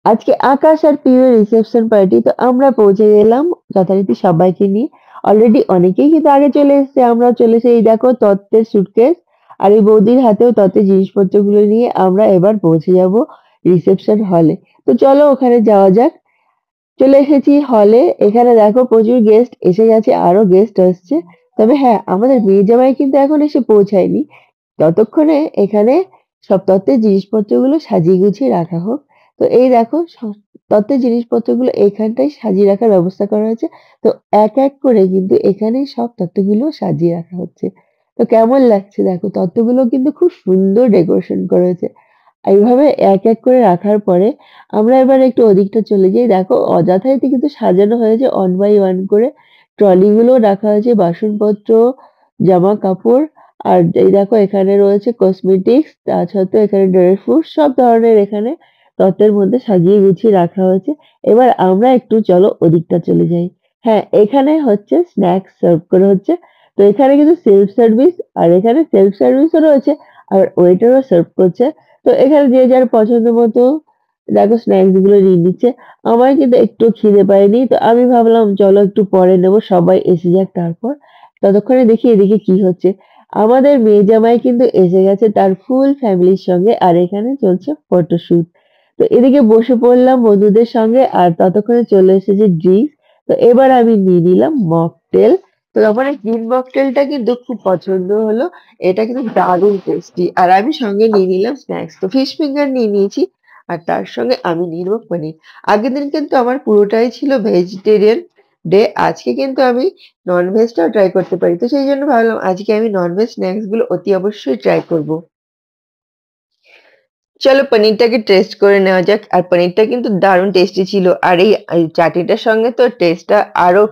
আজকে আকাশ আর pure reception party, তো আমরা পৌঁছে গেলাম যথারীতি সবাইকে নিয়ে। অলরেডি অনেকেই কিন্তু আগে চলে এসেছে, আমরাও চলে এসে এই দেখো তত্ত্বের সুটকেস আর এই বৌদির হাতেও তত্ত্বের জিনিসপত্রগুলো নিয়ে আমরা এবার পৌঁছে যাব রিসেপশন হলে। তো চলো ওখানে যাওয়া যাক। চলে এসেছি হলে। এখানে দেখো প্রচুর গেস্ট এসে গেছে, আরো গেস্ট আসছে। তবে হ্যাঁ, আমাদের মেয়ে জামাই কিন্তু এখন এসে পৌঁছায়নি। ততক্ষণে এখানে সব তত্ত্বের জিনিসপত্রগুলো সাজিয়ে গুছিয়ে রাখা হোক। তো এই দেখো তত্ত্বের জিনিসপত্রগুলো এখানটায় সাজিয়ে রাখার ব্যবস্থা করা হয়েছে। তো এক এক করে কিন্তু এখানে সব তত্ত্বগুলো সাজিয়ে রাখা হচ্ছে। তো কেমন লাগছে দেখো, তত্ত্বগুলো কিন্তু খুব সুন্দর ডেকোরেশন করা হয়েছে। এইভাবে এক এক করে রাখার পরে আমরা এবার একটু ওদিকটা চলে যাই। দেখো অযথাইতে কিন্তু সাজানো হয়েছে ওয়ান বাই ওয়ান করে। ট্রলি গুলো রাখা হয়েছে, বাসনপত্র, জামা কাপড়। আর এই দেখো এখানে রয়েছে কসমেটিক্স, তা সত্ত্বেও এখানে ড্রাই ফ্রুট, সব ধরনের এখানে তত্ত্বের মধ্যে সাজিয়ে গুছিয়ে রাখা হয়েছে। এবার আমরা একটু চলো ওদিকটা চলে যাই। হ্যাঁ, এখানে হচ্ছে স্ন্যাক্স সার্ভ করা হচ্ছে। তো এখানে কিন্তু সেলফ সার্ভিস, আর এখানে সেলফ সার্ভিসও রয়েছে, আর ওয়েটারও সার্ভ করছে। তো এখানে যে যার পছন্দ মতো দেখো স্ন্যাক্স গুলো নিয়ে নিচ্ছে। আমার কিন্তু একটু খিদে পায়নি, তো আমি ভাবলাম চলো একটু পরে নেবো, সবাই এসে যাক তারপর। ততক্ষণে দেখি এদিকে কি হচ্ছে। আমাদের মেয়ে জামাই কিন্তু এসে গেছে তার ফুল ফ্যামিলির সঙ্গে, আর এখানে চলছে ফটোশুট। তো এদিকে বসে পড়লাম বন্ধুদের সঙ্গে, আর ততক্ষণে চলে এসেছে ড্রিঙ্কস। তো এবার আমি নিয়ে নিলাম মকটেল। তো আমার এই গ্রিন মকটেলটা কিন্তু খুব পছন্দ হলো। এটা কিন্তু দারুণ টেস্টি। আর আমি সঙ্গে নিয়ে নিলাম স্ন্যাক্স, তো ফিশ ফিঙ্গার নিয়ে নিয়েছি। আর তার সঙ্গে আমি নিয়ে নেবো পনির। আগের দিন কিন্তু আমার পুরোটাই ছিল ভেজিটেরিয়ান ডে। আজকে কিন্তু আমি নন ভেজটাও ট্রাই করতে পারি। তো সেই জন্য ভাবলাম আজকে আমি নন ভেজ স্ন্যাক্স গুলো অতি অবশ্যই ট্রাই করব। চলো পনিরটাকে টেস্ট করে নেওয়া যাক। আর পনিরটা কিন্তু দারুণ টেস্টি ছিল। আর এই চাটনিটার সঙ্গে তো টেস্টটা আরো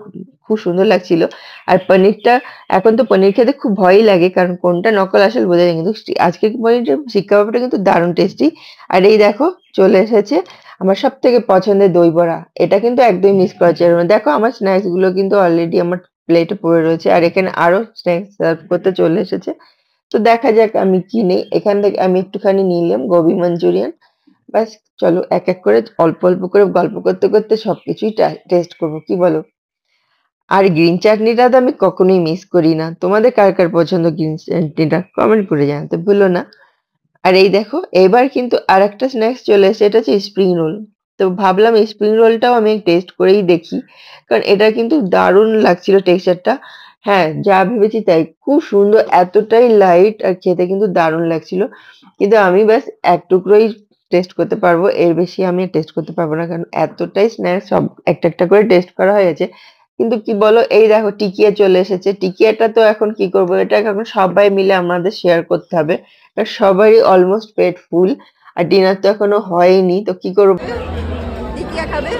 খুব সুন্দর লাগছিল। আর পনিরটা, এখন তো পনির খেতে খুব ভয়ই লাগে, কারণ কোনটা নকল আসল বোঝা যায় না। কিন্তু আজকে পনিরটা শিক কাবাবটা কিন্তু দারুণ টেস্টি। আর এই দেখো চলে এসেছে আমার সব থেকে পছন্দের দই বড়া। এটা কিন্তু একদমই মিস করা যাবে না। দেখো আমার স্ন্যাক্স গুলো কিন্তু অলরেডি আমার প্লেটে পড়ে রয়েছে, আর এখানে আরো স্ন্যাক্স সার্ভ করতে চলে এসেছে। তো দেখা যাক আমি কি নেই। এখান থেকে আমি একটুখানি নিলাম গোবি মাঞ্চুরিয়ান। ব্যাস, চলো এক এক করে অল্প অল্প করে গল্প করতে করতে সবকিছুই টেস্ট করবো, কি বলো? আর গ্রিন চাটনিটা তো আমি কখনোই মিস করি না। তোমাদের কার কার পছন্দ গ্রিন চাটনিটা কমেন্ট করে জানাতে ভুলো না। আর এই দেখো এবার কিন্তু আর একটা স্ন্যাক্স চলে এসেছে, এটা হচ্ছে স্প্রিং রোল। তো ভাবলাম এই স্প্রিং রোলটাও আমি টেস্ট করেই দেখি, কারণ এটা কিন্তু দারুণ লাগছিল টেক্সচারটা। হ্যাঁ, যা ভেবেছি তাই, খুব সুন্দর, এতটাই লাইট আর খেতে কিন্তু দারুণ লাগছিল। কিন্তু আমি ব্যাস এক টুকরোই টেস্ট করতে পারবো, এর বেশি আমি টেস্ট করতে পারবো না, কারণ এতটাই স্ন্যাক্স সব একটা একটা করে টেস্ট করা হয়ে গেছে। কিন্তু কি বলো, এই দেখো টিকিয়া চলে এসেছে। টিকিয়াটা তো এখন কি করবো, এটা এখন সবাই মিলে আমাদের শেয়ার করতে হবে। আর সবারই অলমোস্ট পেট ফুল, আর ডিনার তো এখনো হয়নি, তো কি করবো। টিকিয়া খাবে?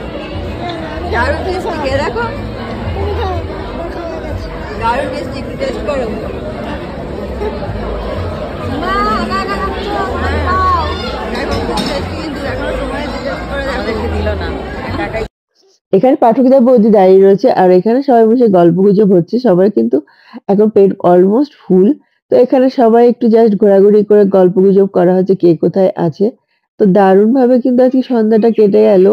দারুণ টেস্টি, খেয়ে দেখো। দারুণ টেস্টি, একটু টেস্ট করো। এখানে পাঠকদের বৌদি দাঁড়িয়ে রয়েছে, আর এখানে সবাই বসে গল্প গুজব হচ্ছে। সবাই কিন্তু এখন পেট অলমোস্ট ফুল। তো এখানে সবাই একটু জাস্ট ঘোরাঘুরি করে গল্প গুজব করা হচ্ছে কে কোথায় আছে। তো দারুণ ভাবে কিন্তু আজকে সন্ধ্যাটা কেটে গেল।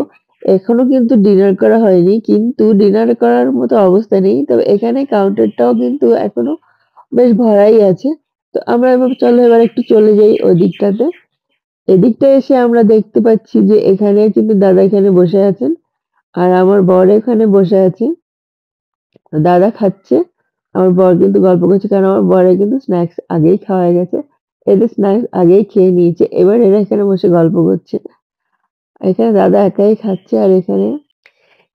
এখনো কিন্তু ডিনার করা হয়নি, কিন্তু ডিনার করার মতো অবস্থা নেই। তবে এখানে কাউন্টারটাও কিন্তু এখনো বেশ ভরাই আছে। তো আমরা এবার চলো এবার একটু চলে যাই ওই দিকটাতে। এদিকটা এসে আমরা দেখতে পাচ্ছি যে এখানে কিন্তু দাদা এখানে বসে আছেন, আর আমার বর এখানে বসে আছে। দাদা খাচ্ছে, আমার বর কিন্তু গল্প করছে, কারণ আমার বরের কিন্তু স্ন্যাক্স আগেই খাওয়া হয়ে গেছে। এদের স্ন্যাক্স আগেই খেয়ে নিয়েছে, এবার এরা এখানে বসে গল্প করছে। এখানে দাদা একাই খাচ্ছে, আর এখানে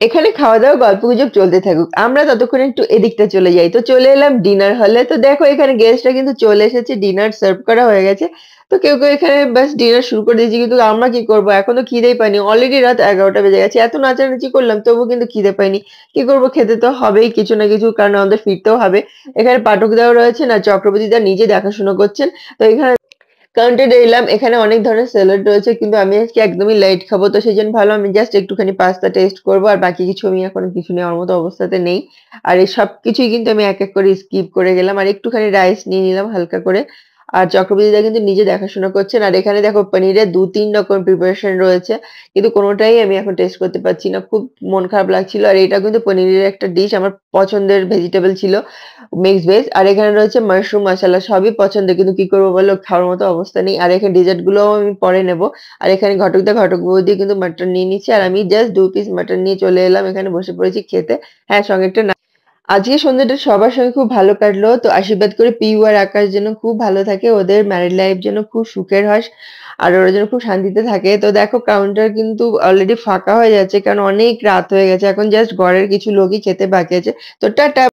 এখানে খাওয়া-দাওয়া গল্পগুজব চলতে থাকুক। আমরা ততক্ষণে একটু এদিকটা চলে যাই। তো চলে এলাম ডিনার হলে। তো দেখো এখানে গেস্টরা কিন্তু চলে এসেছে, ডিনার সার্ভ করা হয়ে গেছে। তো কেউ কেউ এখানে ব্যাস ডিনার শুরু করে দিয়েছে, কিন্তু আমরা কি করবো, এখনো খিদেই পাইনি। অলরেডি রাত 11টা বেজে গেছে। এত নাচানাচি করলাম তবু কিন্তু খিদে পাইনি। কি করবো, খেতে তো হবেই কিছু না কিছু, কারণ আমাদের ফিরতেও হবে। এখানে পাঠকদাও রয়েছেন, আর চক্রবর্তী দা নিজে দেখাশোনা করছেন। তো এখানে কাউন্টারে এলাম, এখানে অনেক ধরনের স্যালাড রয়েছে, কিন্তু আমি আজকে একদমই লাইট খাবো। তো সেই জন্য ভাবলাম আমি জাস্ট একটুখানি পাস্তা টেস্ট করবো, আর বাকি কিছু আমি এখন কিছু নেওয়ার মতো অবস্থাতে নেই। আর এই সব কিছুই কিন্তু আমি এক এক করে স্কিপ করে গেলাম। আর একটুখানি রাইস নিয়ে নিলাম হালকা করে। আর চক্রবর্তীদা কিন্তু নিজে দেখাশোনা করছেন। আর এখানে দেখো পনিরের ২-৩ রকম প্রিপারেশন রয়েছে। কিন্তু কোনটাই আমি এখন টেস্ট করতে পারছি না। খুব মন খারাপ লাগছিল। আর এটা কিন্তু পনিরের একটা ডিশ আমার পছন্দের ভেজিটেবল ছিল। Mixed veg. আর এখানে রয়েছে মাশরুম মশালা সবই পছন্দের। কিন্তু কি করব বলো খাওয়ার মতো অবস্থা নেই। আর এখানে ডেজার্ট গুলোও আমি পরে নেব। আর এখানে ঘটক বৌদি কিন্তু মাটন নিয়ে নিচ্ছে। আর আমি জাস্ট ২ পিস মাটন নিয়ে চলে এলাম। এখানে বসে পড়েছি খেতে। হ্যাঁ, সঙ্গে একটা আজকে সন্ধ্যাটা সবার সঙ্গে খুব ভালো কাটলো। তো আশীর্বাদ করি পিউ আর আকাশ যেন খুব ভালো থাকে। ওদের ম্যারিড লাইফ যেন খুব সুখের হয়। আর ওরা যেন খুব শান্তিতে থাকে। তো দেখো কাউন্টার কিন্তু অলরেডি ফাঁকা হয়ে যাচ্ছে। কারণ অনেক রাত হয়ে গেছে। এখন জাস্ট ঘরের কিছু লোকই খেতে বাকি আছে। তো টাটা।